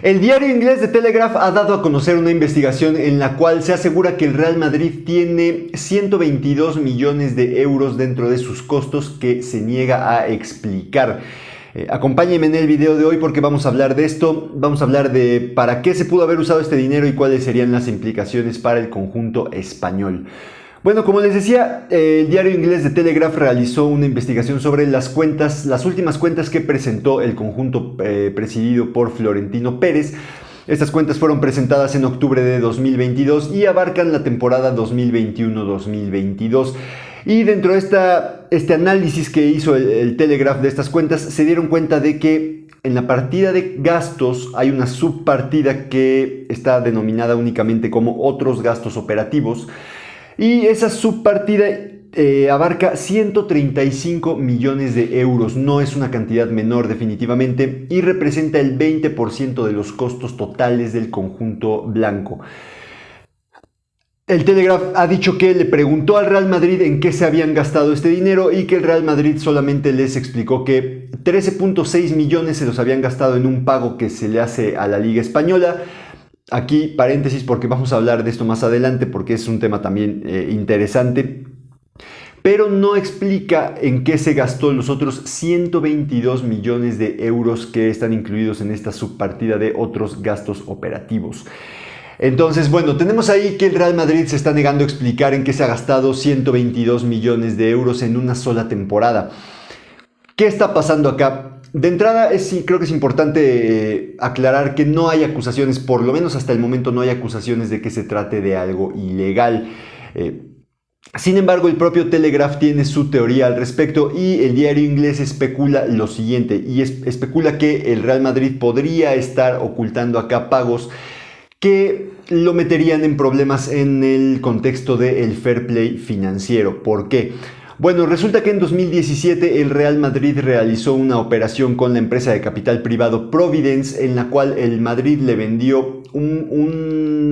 El diario inglés The Telegraph ha dado a conocer una investigación en la cual se asegura que el Real Madrid tiene 122 millones de euros dentro de sus costos que se niega a explicar. Acompáñenme en el video de hoy porque vamos a hablar de esto, vamos a hablar de para qué se pudo haber usado este dinero y cuáles serían las implicaciones para el conjunto español. Bueno, como les decía, el diario inglés The Telegraph realizó una investigación sobre las últimas cuentas que presentó el conjunto presidido por Florentino Pérez. Estas cuentas fueron presentadas en octubre de 2022 y abarcan la temporada 2021-2022. Y dentro de este análisis que hizo el Telegraph de estas cuentas, se dieron cuenta de que en la partida de gastos hay una subpartida que está denominada únicamente como otros gastos operativos. Y esa subpartida abarca 135 millones de euros, no es una cantidad menor definitivamente, y representa el 20% de los costos totales del conjunto blanco. El Telegraph ha dicho que le preguntó al Real Madrid en qué se habían gastado este dinero y que el Real Madrid solamente les explicó que 13.6 millones se los habían gastado en un pago que se le hace a la Liga Española. Aquí paréntesis porque vamos a hablar de esto más adelante porque es un tema también interesante, pero no explica en qué se gastó los otros 122 millones de euros que están incluidos en esta subpartida de otros gastos operativos. Entonces, bueno, tenemos ahí que el Real Madrid se está negando a explicar en qué se ha gastado 122 millones de euros en una sola temporada. ¿Qué está pasando acá? De entrada, creo que es importante aclarar que no hay acusaciones, por lo menos hasta el momento no hay acusaciones de que se trate de algo ilegal. Sin embargo, el propio Telegraph tiene su teoría al respecto y el diario inglés especula lo siguiente, y especula que el Real Madrid podría estar ocultando acá pagos que lo meterían en problemas en el contexto del fair play financiero. ¿Por qué? Bueno, resulta que en 2017 el Real Madrid realizó una operación con la empresa de capital privado Providence en la cual el Madrid le vendió un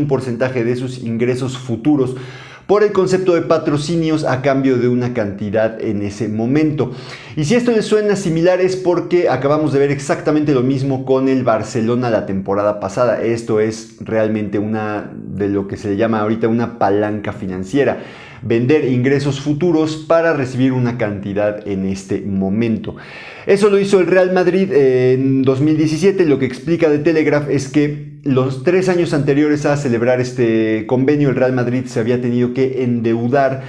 porcentaje de sus ingresos futuros por el concepto de patrocinios a cambio de una cantidad en ese momento. Y si esto les suena similar es porque acabamos de ver exactamente lo mismo con el Barcelona la temporada pasada. Esto es realmente una de lo que se le llama ahorita una palanca financiera. Vender ingresos futuros para recibir una cantidad en este momento. Eso lo hizo el Real Madrid en 2017. Lo que explica The Telegraph es que los 3 años anteriores a celebrar este convenio, el Real Madrid se había tenido que endeudar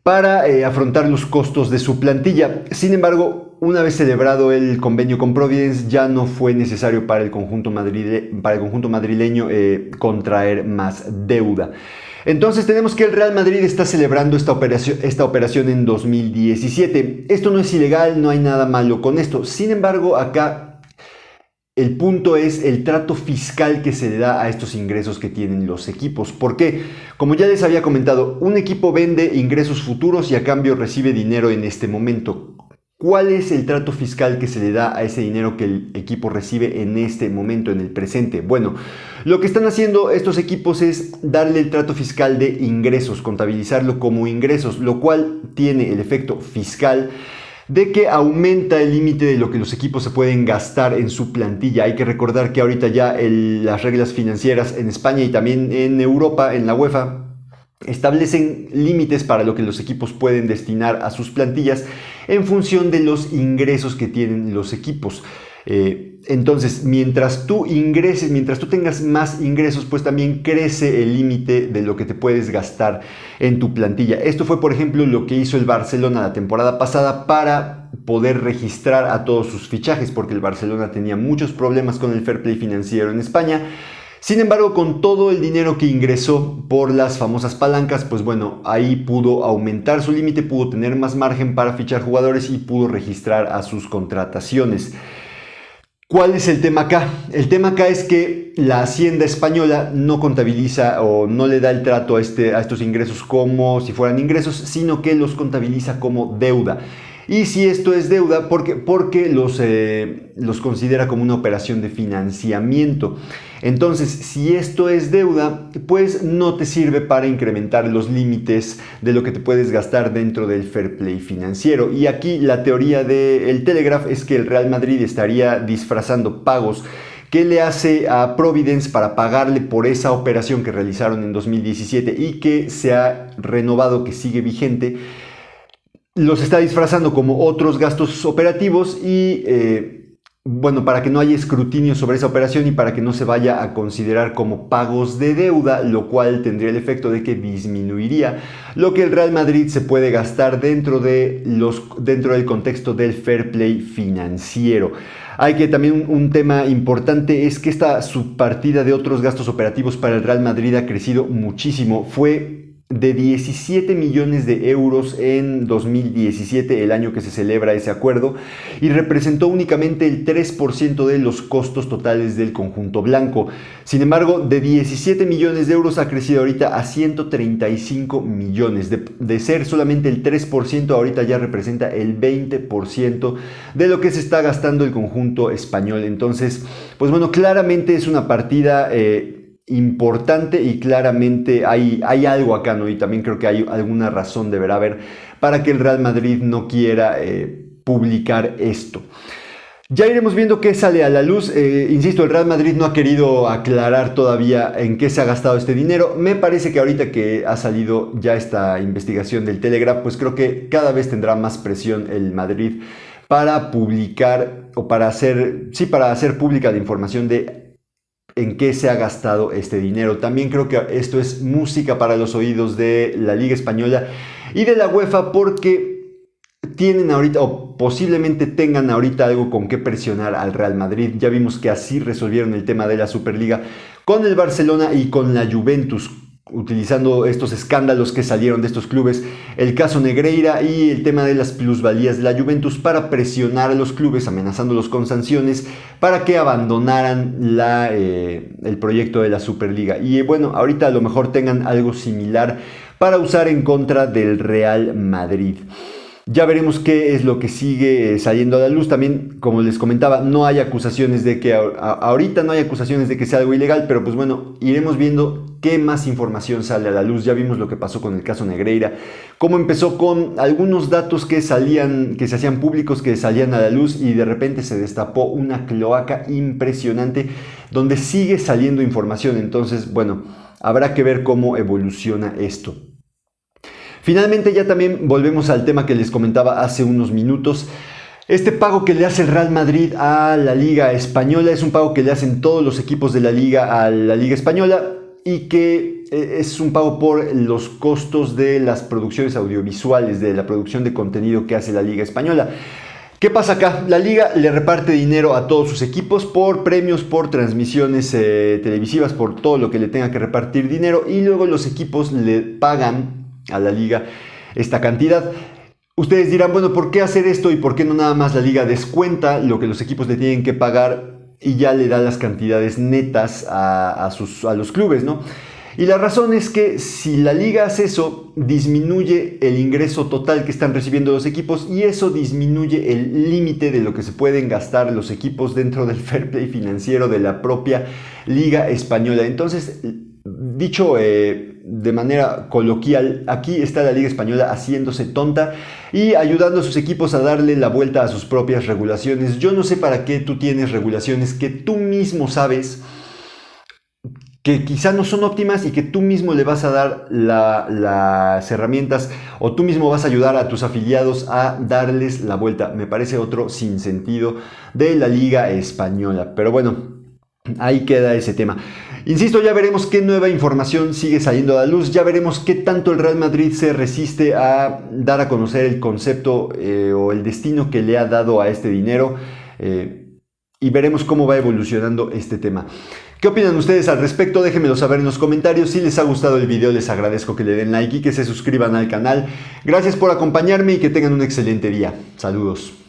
para afrontar los costos de su plantilla. Sin embargo, una vez celebrado el convenio con Providence, ya no fue necesario para el conjunto madrileño contraer más deuda. Entonces tenemos que el Real Madrid está celebrando esta operación en 2017. Esto no es ilegal, no hay nada malo con esto. Sin embargo, acá el punto es el trato fiscal que se le da a estos ingresos que tienen los equipos. Porque, como ya les había comentado, un equipo vende ingresos futuros y a cambio recibe dinero en este momento. ¿Cuál es el trato fiscal que se le da a ese dinero que el equipo recibe en este momento, en el presente? Bueno, lo que están haciendo estos equipos es darle el trato fiscal de ingresos, contabilizarlo como ingresos, lo cual tiene el efecto fiscal de que aumenta el límite de lo que los equipos se pueden gastar en su plantilla. Hay que recordar que ahorita ya las reglas financieras en España y también en Europa, en la UEFA, establecen límites para lo que los equipos pueden destinar a sus plantillas en función de los ingresos que tienen los equipos. Entonces, mientras tú tengas más ingresos, pues también crece el límite de lo que te puedes gastar en tu plantilla. Esto fue, por ejemplo, lo que hizo el Barcelona la temporada pasada para poder registrar a todos sus fichajes, porque el Barcelona tenía muchos problemas con el fair play financiero en España. Sin embargo, con todo el dinero que ingresó por las famosas palancas, pues bueno, ahí pudo aumentar su límite, pudo tener más margen para fichar jugadores y pudo registrar a sus contrataciones. ¿Cuál es el tema acá? El tema acá es que la Hacienda española no contabiliza o no le da el trato a estos ingresos como si fueran ingresos, sino que los contabiliza como deuda. Y si esto es deuda, porque los considera como una operación de financiamiento. Entonces, si esto es deuda, pues no te sirve para incrementar los límites de lo que te puedes gastar dentro del fair play financiero. Y aquí la teoría del Telegraph es que el Real Madrid estaría disfrazando pagos que le hace a Providence para pagarle por esa operación que realizaron en 2017 y que se ha renovado, que sigue vigente. Los está disfrazando como otros gastos operativos y bueno, para que no haya escrutinio sobre esa operación y para que no se vaya a considerar como pagos de deuda, lo cual tendría el efecto de que disminuiría lo que el Real Madrid se puede gastar dentro del contexto del fair play financiero. Hay que también un tema importante es que esta subpartida de otros gastos operativos para el Real Madrid ha crecido muchísimo. Fue de 17 millones de euros en 2017, el año que se celebra ese acuerdo, y representó únicamente el 3% de los costos totales del conjunto blanco. Sin embargo, de 17 millones de euros ha crecido ahorita a 135 millones. De ser solamente el 3%, ahorita ya representa el 20% de lo que se está gastando el conjunto español. Entonces, pues bueno, claramente es una partida importante y claramente hay algo acá, ¿no? Y también creo que hay alguna razón deberá haber para que el Real Madrid no quiera publicar esto. Ya iremos viendo qué sale a la luz. Insisto, el Real Madrid no ha querido aclarar todavía en qué se ha gastado este dinero. Me parece que ahorita que ha salido ya esta investigación del Telegraph, pues creo que cada vez tendrá más presión el Madrid para publicar o para hacer pública la información de en qué se ha gastado este dinero. También creo que esto es música para los oídos de la Liga Española y de la UEFA, porque tienen ahorita o posiblemente tengan ahorita algo con qué presionar al Real Madrid. Ya vimos que así resolvieron el tema de la Superliga con el Barcelona y con la Juventus, utilizando estos escándalos que salieron de estos clubes, el caso Negreira y el tema de las plusvalías de la Juventus, para presionar a los clubes, amenazándolos con sanciones para que abandonaran el proyecto de la Superliga. Y bueno, ahorita a lo mejor tengan algo similar para usar en contra del Real Madrid. Ya veremos qué es lo que sigue saliendo a la luz. También, como les comentaba, no hay acusaciones de que ahorita no hay acusaciones de que sea algo ilegal, pero pues bueno, iremos viendo qué más información sale a la luz. Ya vimos lo que pasó con el caso Negreira, cómo empezó con algunos datos que se hacían públicos, que salían a la luz, y de repente se destapó una cloaca impresionante donde sigue saliendo información. Entonces, bueno, habrá que ver cómo evoluciona esto. Finalmente, ya también volvemos al tema que les comentaba hace unos minutos. Este pago que le hace el Real Madrid a la Liga Española es un pago que le hacen todos los equipos de la Liga a la Liga Española, y que es un pago por los costos de las producciones audiovisuales, de la producción de contenido que hace la Liga Española. ¿Qué pasa acá? La Liga le reparte dinero a todos sus equipos por premios, por transmisiones televisivas, por todo lo que le tenga que repartir dinero, y luego los equipos le pagan a la Liga esta cantidad. Ustedes dirán, bueno, ¿por qué hacer esto y por qué no nada más la Liga descuenta lo que los equipos le tienen que pagar y ya le da las cantidades netas a los clubes, ¿no? Y la razón es que si la Liga hace eso, disminuye el ingreso total que están recibiendo los equipos, y eso disminuye el límite de lo que se pueden gastar los equipos dentro del fair play financiero de la propia Liga Española. Entonces, dicho de manera coloquial, aquí está la Liga Española haciéndose tonta y ayudando a sus equipos a darle la vuelta a sus propias regulaciones. Yo no sé para qué tú tienes regulaciones que tú mismo sabes que quizá no son óptimas y que tú mismo le vas a dar las herramientas, o tú mismo vas a ayudar a tus afiliados a darles la vuelta. Me parece otro sinsentido de la Liga Española. Pero bueno, ahí queda ese tema. Insisto, ya veremos qué nueva información sigue saliendo a la luz. Ya veremos qué tanto el Real Madrid se resiste a dar a conocer el concepto o el destino que le ha dado a este dinero. Y veremos cómo va evolucionando este tema. ¿Qué opinan ustedes al respecto? Déjenmelo saber en los comentarios. Si les ha gustado el video, les agradezco que le den like y que se suscriban al canal. Gracias por acompañarme y que tengan un excelente día. Saludos.